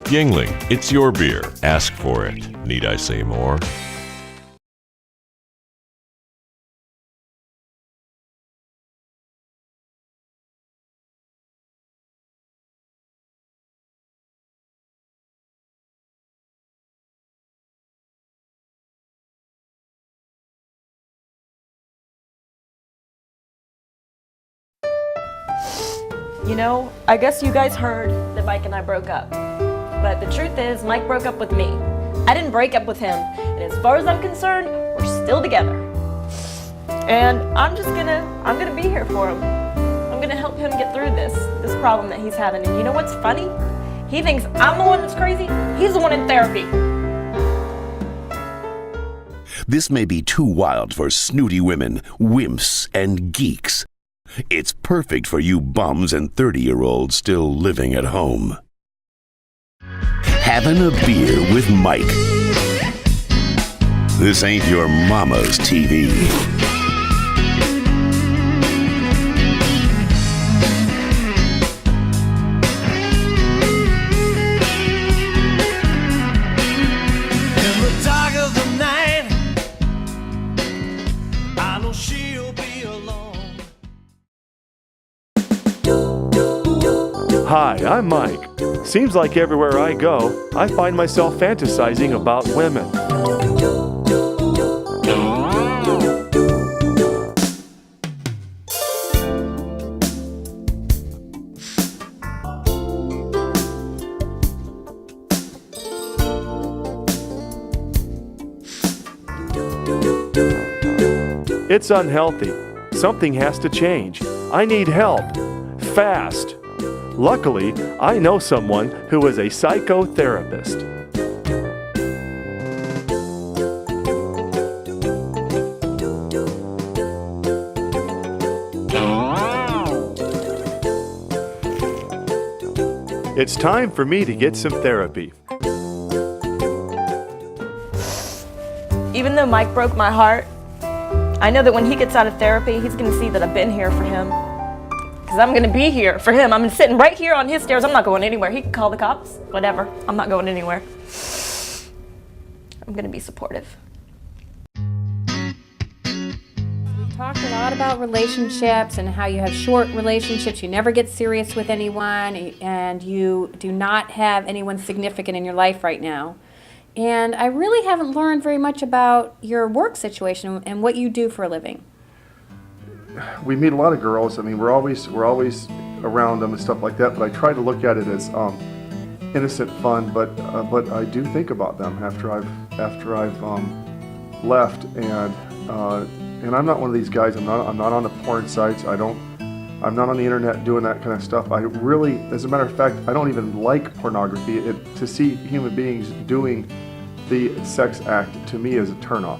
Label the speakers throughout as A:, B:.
A: Yingling, it's your beer. Ask for it. Need I say more?
B: You know, I guess you guys heard that Mike and I broke up. But the truth is, Mike broke up with me. I didn't break up with him. And as far as I'm concerned, we're still together. And I'm gonna be here for him. I'm gonna help him get through this problem that he's having. And you know what's funny? He thinks I'm the one that's crazy. He's the one in therapy.
C: This may be too wild for snooty women, wimps, and geeks. It's perfect for you bums and 30-year-olds still living at home. Having a beer with Mike. This ain't your mama's TV.
D: In the dark of the night, I know she'll be alone.
E: Hi, I'm Mike. Seems like everywhere I go, I find myself fantasizing about women. It's unhealthy. Something has to change. I need help. Fast. Luckily, I know someone who is a psychotherapist. It's time for me to get some therapy.
B: Even though Mike broke my heart, I know that when he gets out of therapy, he's gonna see that I've been here for him. Because I'm gonna be here for him. I'm sitting right here on his stairs. I'm not going anywhere. He can call the cops, whatever. I'm not going anywhere. I'm gonna be supportive.
F: We've talked a lot about relationships and how you have short relationships, you never get serious with anyone, and you do not have anyone significant in your life right now. And I really haven't learned very much about your work situation and what you do for a living.
G: We meet a lot of girls. I mean, we're always around them and stuff like that. But I try to look at it as innocent fun. But I do think about them after I've left. And I'm not one of these guys. I'm not on the porn sites. I'm not on the internet doing that kind of stuff. I really, as a matter of fact, I don't even like pornography. To see human beings doing the sex act to me is a turnoff.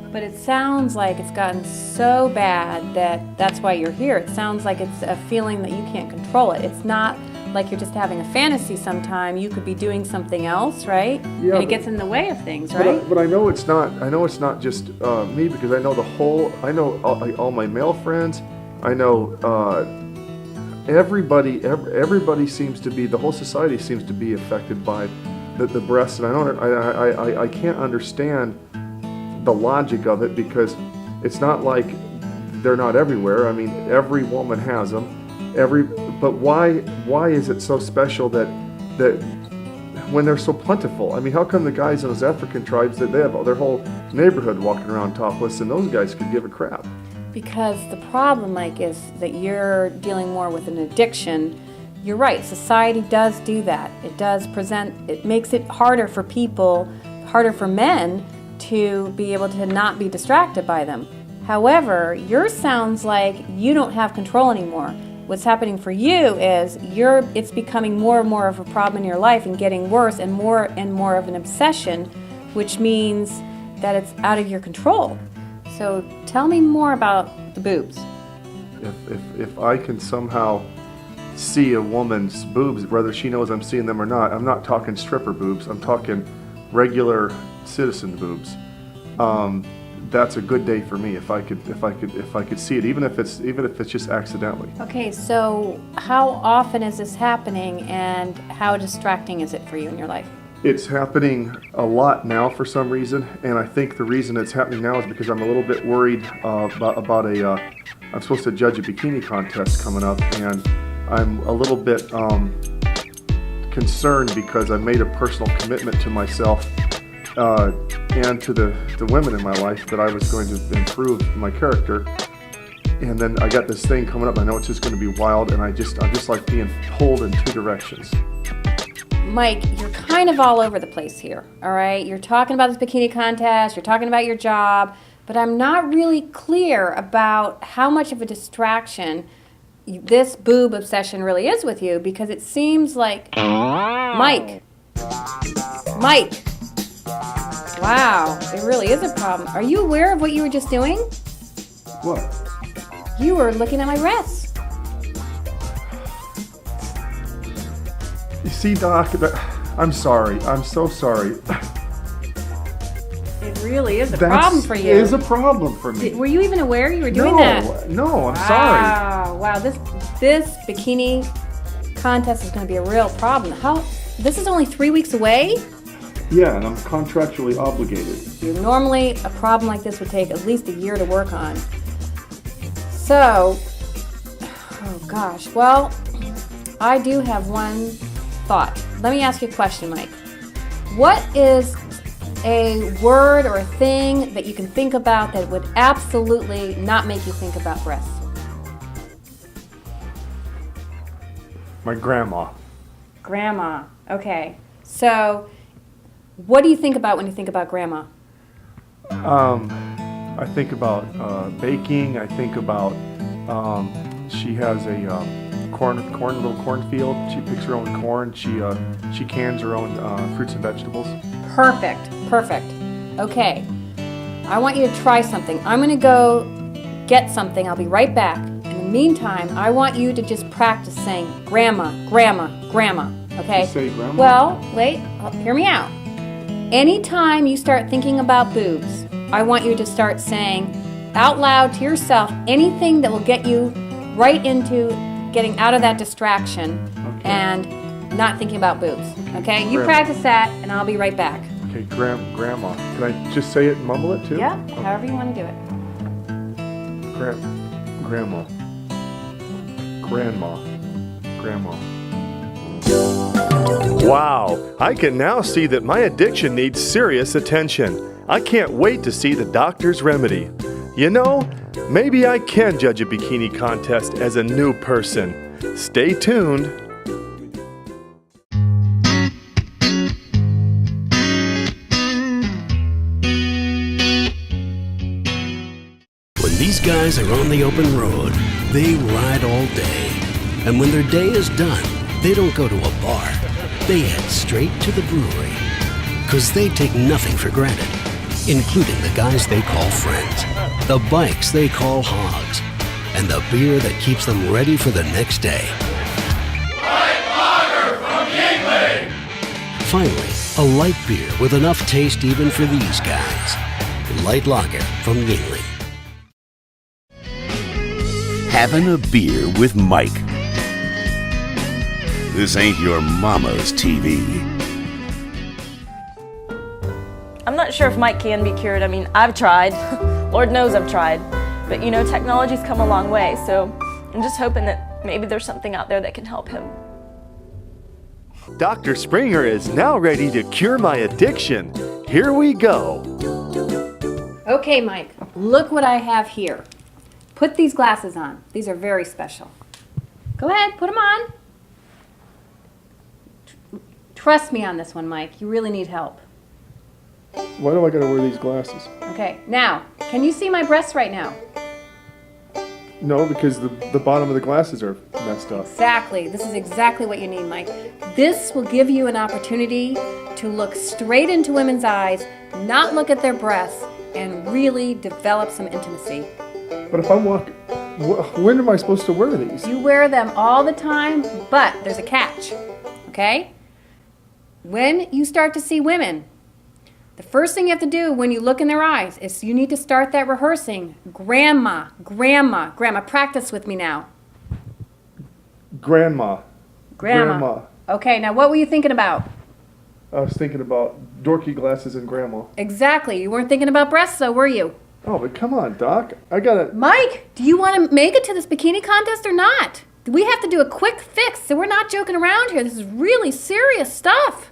F: But it sounds like it's gotten so bad that that's why you're here. It sounds like it's a feeling that you can't control it. It's not like you're just having a fantasy sometime. You could be doing something else, right?
G: Yeah,
F: and it gets in the way of things, right?
G: But I know it's not. I know it's not just me, because I know I know all my male friends. I know everybody. Everybody seems to be. The whole society seems to be affected by the breasts, and I can't understand the logic of it, because it's not like they're not everywhere. I mean, every woman has them. But why is it so special that when they're so plentiful? I mean, how come the guys in those African tribes, that they have their whole neighborhood walking around topless, and those guys could give a crap?
F: Because the problem, Mike, is that you're dealing more with an addiction. You're right, society does do that. It makes it harder for people, harder for men to be able to not be distracted by them. However, yours sounds like you don't have control anymore. What's happening for you is it's becoming more and more of a problem in your life and getting worse and more of an obsession, which means that it's out of your control. So tell me more about the boobs.
G: If I can somehow see a woman's boobs, whether she knows I'm seeing them or not, I'm not talking stripper boobs, I'm talking regular citizen boobs, that's a good day for me if I could see it, even if it's just accidentally.
F: Okay, so how often is this happening, and how distracting is it for you in your life?
G: It's happening a lot now for some reason, and I think the reason it's happening now is because I'm a little bit worried about I'm supposed to judge a bikini contest coming up, and I'm a little bit concerned because I made a personal commitment to myself and to the women in my life that I was going to improve my character. And then I got this thing coming up. I know it's just going to be wild, and I'm just like being pulled in two directions.
F: Mike, you're kind of all over the place here, all right? You're talking about this bikini contest, you're talking about your job, but I'm not really clear about how much of a distraction this boob obsession really is with you, because it seems like... Mike! Wow, it really is a problem. Are you aware of what you were just doing?
G: What?
F: You were looking at my breasts.
G: You see, Doc, I'm sorry. I'm so sorry.
F: It really is a problem for you.
G: It is a problem for me.
F: Were you even aware you were doing that?
G: No, I'm sorry.
F: Wow, this bikini contest is going to be a real problem. This is only 3 weeks away?
G: Yeah, and I'm contractually obligated.
F: Normally, a problem like this would take at least a year to work on. So, oh gosh, well, I do have one thought. Let me ask you a question, Mike. What is a word or a thing that you can think about that would absolutely not make you think about breasts?
G: My grandma.
F: Grandma. Okay. So, what do you think about when you think about grandma?
G: I think about baking. I think about she has a little cornfield. She picks her own corn. She cans her own fruits and vegetables.
F: Perfect. Okay. I want you to try something. I'm going to go get something. I'll be right back. In the meantime, I want you to just practice saying grandma, grandma, grandma. Okay?
G: You say grandma?
F: Well, wait. Hear me out. Anytime you start thinking about boobs, I want you to start saying out loud to yourself anything that will get you right into getting out of that distraction and not thinking about boobs. Okay? You practice that, and I'll be right back.
G: Okay, grandma. Can I just say it and mumble it too?
F: Yeah, however you want to do it.
G: Grandma.
E: Wow, I can now see that my addiction needs serious attention. I can't wait to see the doctor's remedy. You know, maybe I can judge a bikini contest as a new person. Stay tuned.
H: When these guys are on the open road, they ride all day. And when their day is done, they don't go to a bar. They head straight to the brewery. 'Cause they take nothing for granted, including the guys they call friends, the bikes they call hogs, and the beer that keeps them ready for the next day.
D: Light lager from Yingling!
H: Finally, a light beer with enough taste even for these guys. Light lager from Yingling.
C: Having a beer with Mike. This ain't your mama's TV.
B: I'm not sure if Mike can be cured. I mean, I've tried. Lord knows I've tried. But you know, technology's come a long way, so I'm just hoping that maybe there's something out there that can help him.
E: Dr. Springer is now ready to cure my addiction. Here we go.
F: Okay, Mike, look what I have here. Put these glasses on. These are very special. Go ahead, put them on. Trust me on this one, Mike. You really need help.
G: Why do I gotta wear these glasses?
F: Okay, now, can you see my breasts right now?
G: No, because the bottom of the glasses are messed up.
F: Exactly. This is exactly what you need, Mike. This will give you an opportunity to look straight into women's eyes, not look at their breasts, and really develop some intimacy.
G: But if I want, when am I supposed to wear these?
F: You wear them all the time, but there's a catch, okay? When you start to see women, The first thing you have to do when you look in their eyes is you need to start that rehearsing. Grandma, grandma, grandma. Practice with me now.
G: Grandma.
F: Grandma. Okay, now what were you thinking about?
G: I was thinking about dorky glasses and grandma.
F: Exactly. You weren't thinking about breasts, though, were you?
G: Oh, but come on, Doc. I gotta...
F: Mike, do you want to make it to this bikini contest or not? We have to do a quick fix, so we're not joking around here. This is really serious stuff.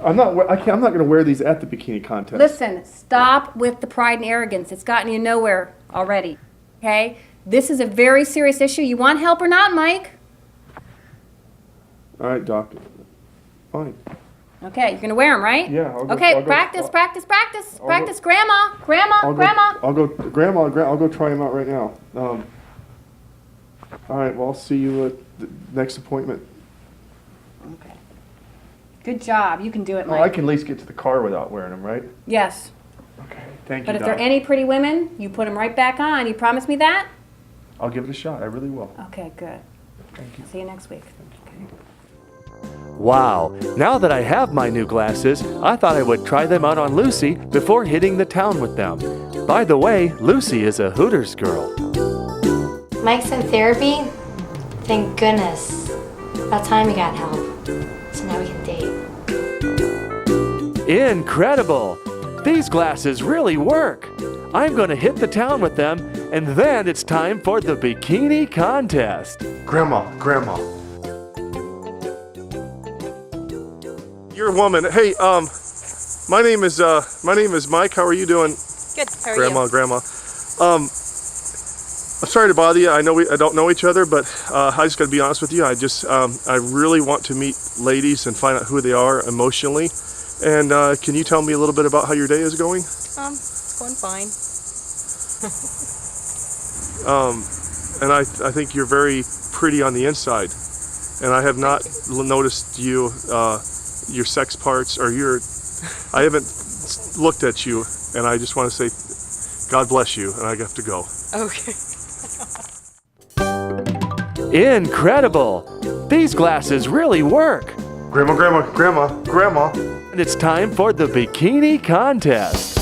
G: I'm not going to wear these at the bikini contest.
F: Listen, stop with the pride and arrogance. It's gotten you nowhere already, okay? This is a very serious issue. You want help or not, Mike?
G: All right, Doc. Fine.
F: Okay, you're going to wear them, right?
G: Yeah, I'll go.
F: Okay, practice. Grandma, Grandma.
G: I'll go try them out right now. All right, well, I'll see you at the next appointment.
F: Okay. Good job. You can do it, Mike.
G: Oh, I can at least get to the car without wearing them, right?
F: Yes.
G: Okay, thank you,
F: But if
G: Doc.
F: there are any pretty women, you put them right back on. You promise me that?
G: I'll give it a shot. I really will.
F: Okay, good.
G: Thank you.
F: See you next week.
E: Wow, now that I have my new glasses, I thought I would try them out on Lucy before hitting the town with them. By the way, Lucy is a Hooters girl.
I: Mike's in therapy? Thank goodness. About time he got help. So now we can date.
E: Incredible! These glasses really work. I'm going to hit the town with them, and then it's time for the bikini contest.
G: Grandma.
E: You're a woman. Hey, my name is Mike. How are you doing?
B: Good. How are you?
E: Grandma. I'm sorry to bother you. I know I don't know each other, but I just got to be honest with you. I really want to meet ladies and find out who they are emotionally. And can you tell me a little bit about how your day is going?
B: It's going fine.
E: And I think you're very pretty on the inside. And I have not noticed your sex parts or I haven't looked at you, and I just want to say God bless you, and I have to go.
B: Okay.
E: Incredible! These glasses really work.
G: Grandma.
E: And it's time for the bikini contest.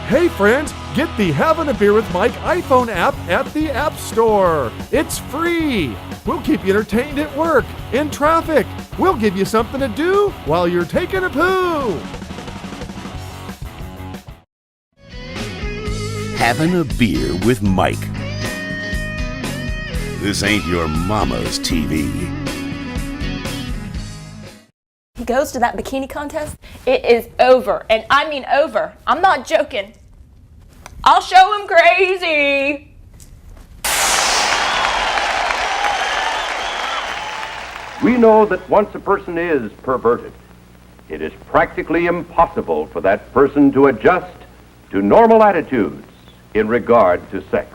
E: Hey friends, get the Havin a Beer with Mike iPhone app at the App Store. It's free. We'll keep you entertained at work, in traffic. We'll give you something to do while you're taking a poo.
C: Having a beer with Mike. This ain't your mama's TV.
B: He goes to that bikini contest, it is over. And I mean over. I'm not joking. I'll show him crazy.
J: We know that once a person is perverted, it is practically impossible for that person to adjust to normal attitudes in regard to sex.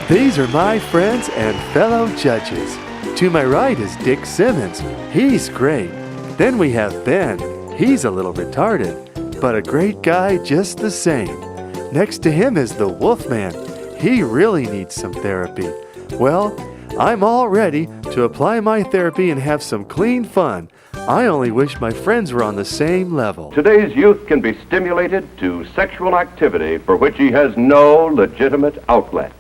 E: These are my friends and fellow judges. To my right is Dick Simmons. He's great. Then we have Ben. He's a little retarded, but a great guy just the same. Next to him is the Wolfman. He really needs some therapy. Well, I'm all ready to apply my therapy and have some clean fun. I only wish my friends were on the same level.
J: Today's youth can be stimulated to sexual activity for which he has no legitimate outlet.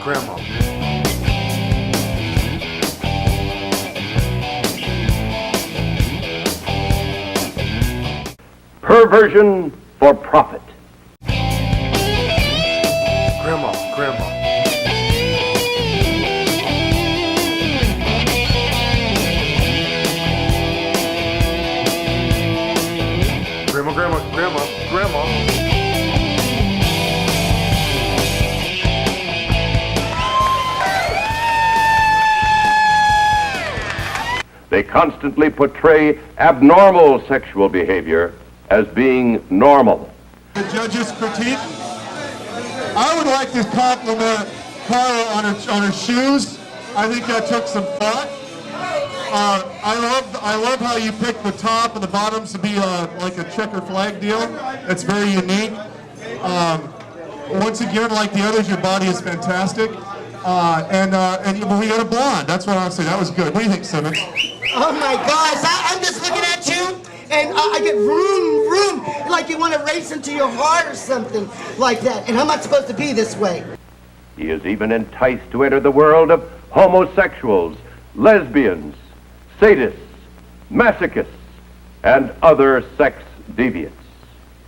G: Grandma.
J: Perversion for profit.
G: Grandma. Grandma.
J: constantly portray abnormal sexual behavior as being normal.
K: The judge's critique. I would like to compliment Carla on her shoes. I think that took some thought. I love how you picked the top and the bottoms to be like a checker flag deal. It's very unique. Once again, like the others, your body is fantastic. And we got a blonde. That's what I want to say. That was good. What do you think, Simmons?
L: Oh my gosh, I'm just looking at you and I get vroom, like you want to race into your heart or something like that. And I'm not supposed to be this way.
J: He is even enticed to enter the world of homosexuals, lesbians, sadists, masochists, and other sex deviants.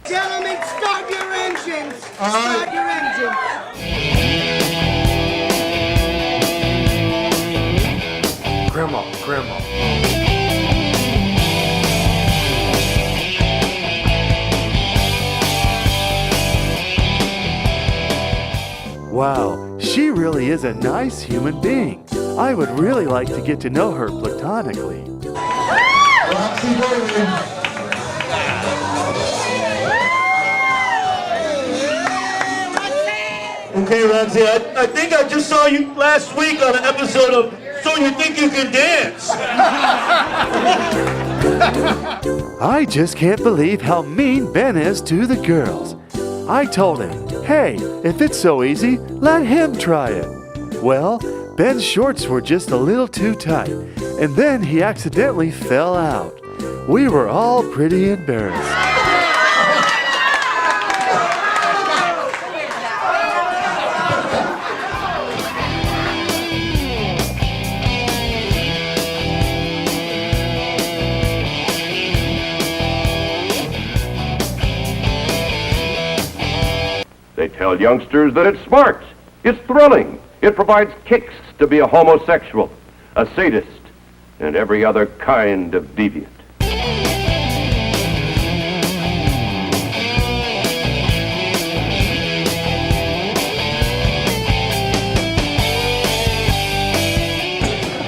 L: Gentlemen, start your engines. Start your engines.
E: Grandma. Wow, she really is a nice human being. I would really like to get to know her platonically.
D: Okay, Roxy, I think I just saw you last week on an episode of So You Think You Can Dance.
E: I just can't believe how mean Ben is to the girls. I told him, hey, if it's so easy, let him try it. Well, Ben's shorts were just a little too tight, and then he accidentally fell out. We were all pretty embarrassed.
J: They tell youngsters that it's smart, it's thrilling, it provides kicks to be a homosexual, a sadist, and every other kind of deviant.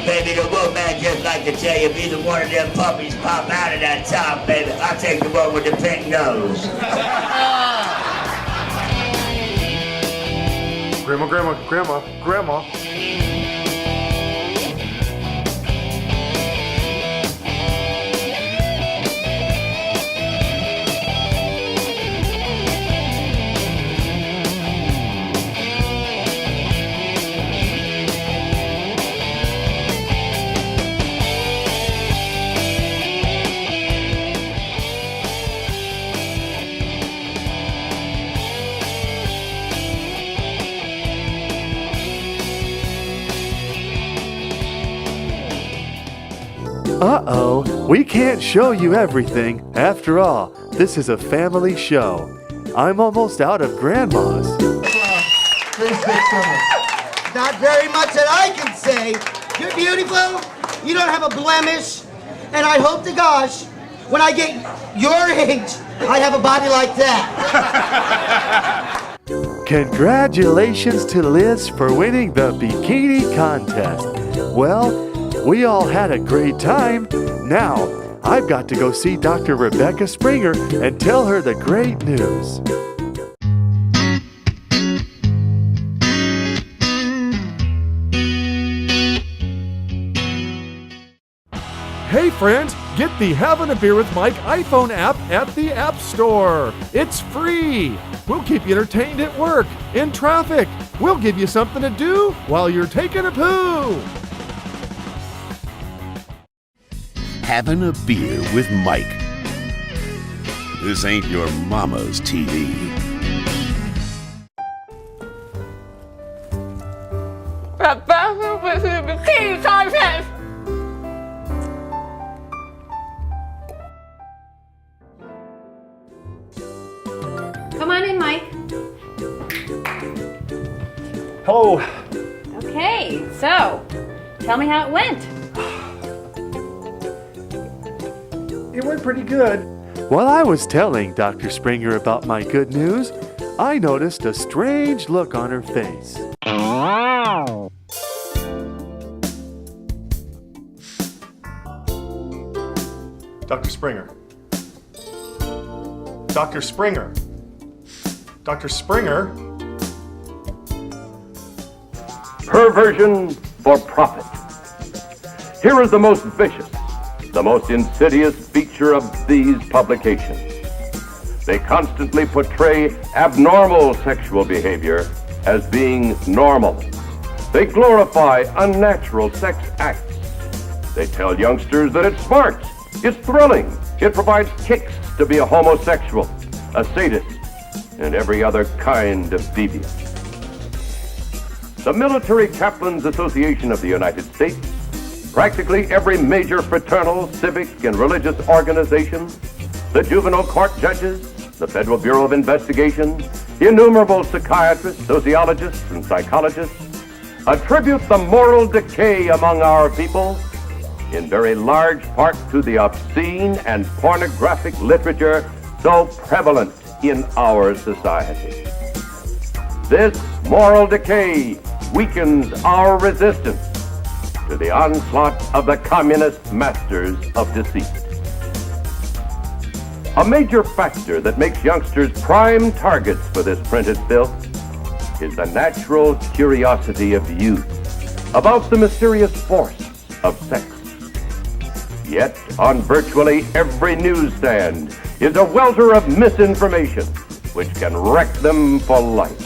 M: Baby, the Wolfman just like to tell you, if either one of them puppies pop out of that top, baby, I'll take the one with the pink nose.
E: Grandma. Uh-oh, we can't show you everything. After all, this is a family show. I'm almost out of grandmas.
L: Not very much that I can say. You're beautiful. You don't have a blemish. And I hope to gosh, when I get your age, I have a body like that.
E: Congratulations to Liz for winning the bikini contest. Well, we all had a great time. Now, I've got to go see Dr. Rebecca Springer and tell her the great news. Hey friends, get the Havin a Beer with Mike iPhone app at the App Store. It's free. We'll keep you entertained at work, in traffic. We'll give you something to do while you're taking a poo.
C: Having a beer with Mike. This ain't your mama's TV.
B: Rebecca with the bikini contest.
F: Come on in, Mike.
E: Hello.
F: Okay, so tell me how it went.
E: It went pretty good. While I was telling Dr. Springer about my good news, I noticed a strange look on her face. Dr. Springer. Dr. Springer. Dr. Springer.
J: Perversion for profit. Here is the most vicious, the most insidious feature of these publications. They constantly portray abnormal sexual behavior as being normal. They glorify unnatural sex acts. They tell youngsters that it's smart, it's thrilling, it provides kicks to be a homosexual, a sadist, and every other kind of deviant. The Military Chaplains Association of the United States, practically every major fraternal, civic, and religious organization, the juvenile court judges, the Federal Bureau of Investigation, innumerable psychiatrists, sociologists, and psychologists attribute the moral decay among our people in very large part to the obscene and pornographic literature so prevalent in our society. This moral decay weakens our resistance to the onslaught of the communist masters of deceit. A major factor that makes youngsters prime targets for this printed filth is the natural curiosity of youth about the mysterious force of sex. Yet, on virtually every newsstand is a welter of misinformation which can wreck them for life.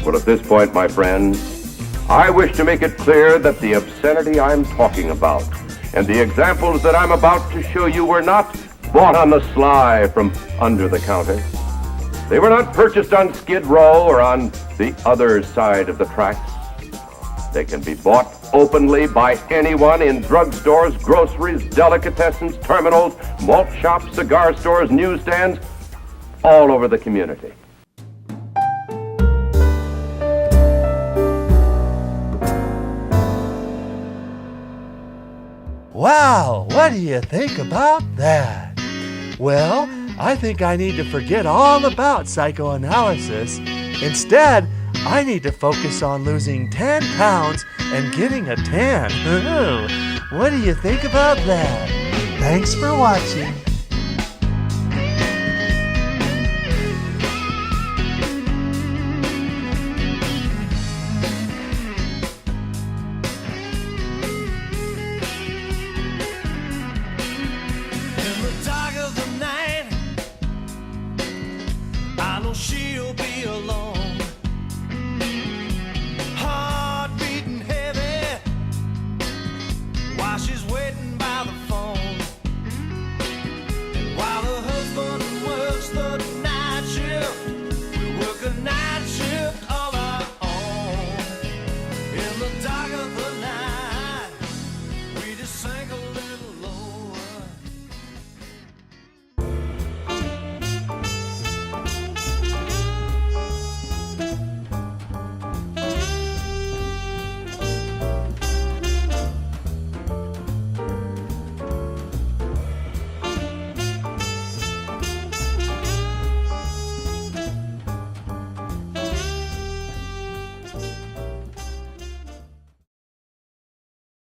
J: Well, at this point, my friends, I wish to make it clear that the obscenity I'm talking about and the examples that I'm about to show you were not bought on the sly from under the counter. They were not purchased on Skid Row or on the other side of the tracks. They can be bought openly by anyone in drugstores, groceries, delicatessens, terminals, malt shops, cigar stores, newsstands, all over the community.
N: Wow, what do you think about that? Well, I think I need to forget all about psychoanalysis. Instead, I need to focus on losing 10 pounds and getting a tan. Ooh, what do you think about that? Thanks for watching.
O: She